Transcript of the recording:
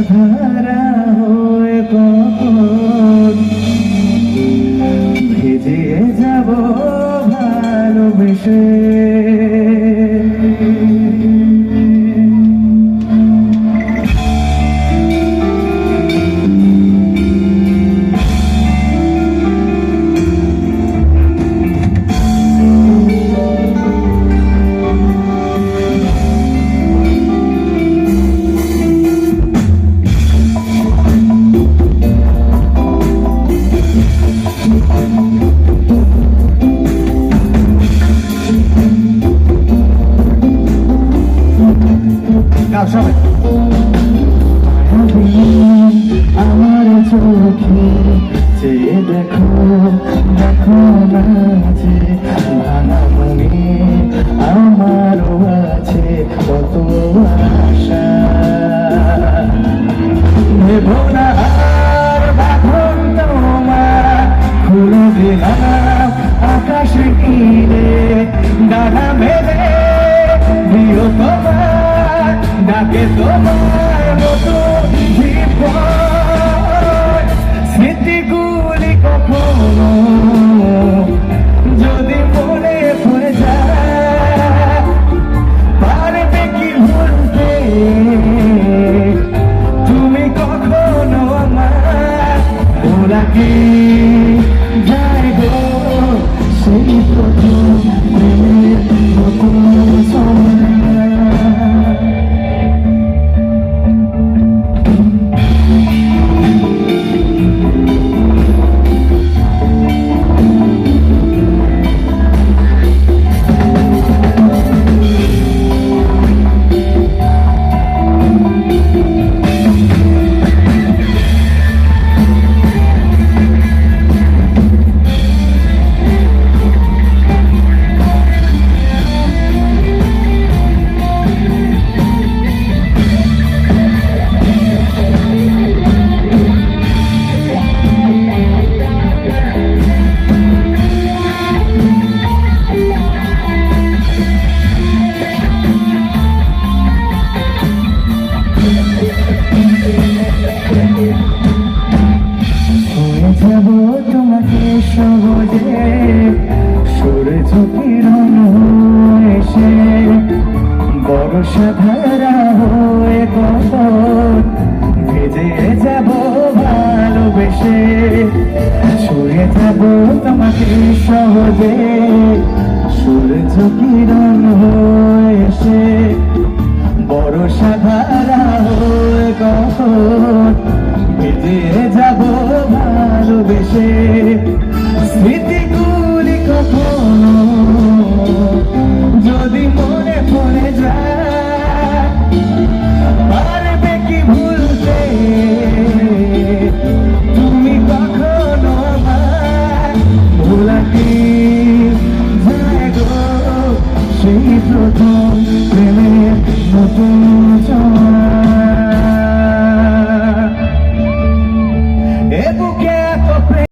ধারা হয়ে কখন ভিজিয়ে যাব ভালোবেসে। আমার চোখে চেয়ে দেখো দেখো না যে ভাঙা মনে আমারও আছে কত আশা। ভেবো না আর বাঁধন তোমার খুলে দিলাম আকাশে কিনে ডানা মেলে দিও তোমার ডাকে তোমার মতো স্মৃতিগুলি কখনো যদি মনে পড়ে যায় পারবে কি ভুলতে তুমি কখনো আমার ভোলা কি যায় গো সেই প্রথম প্রেমের নতুন সময়। তোমাকে সহজে সূর্য কিরণ এসে বর্ষা ধারা হয়ে কখন ভিজে যাব ভালোবেসে। শুয়ে যাব তোমাকে সহজে সূর্য কিরণ এসে বর্ষা ধারা হয়ে কখন ভিজে যাব ভালোবেসে। স্মৃতিগুলি কখনো যদি মনে পড়ে যায় পারবে কি ভুলতে তুমি কখনো আমার ভোলা কি যায় গো সেই প্রথম প্রেমের নতুন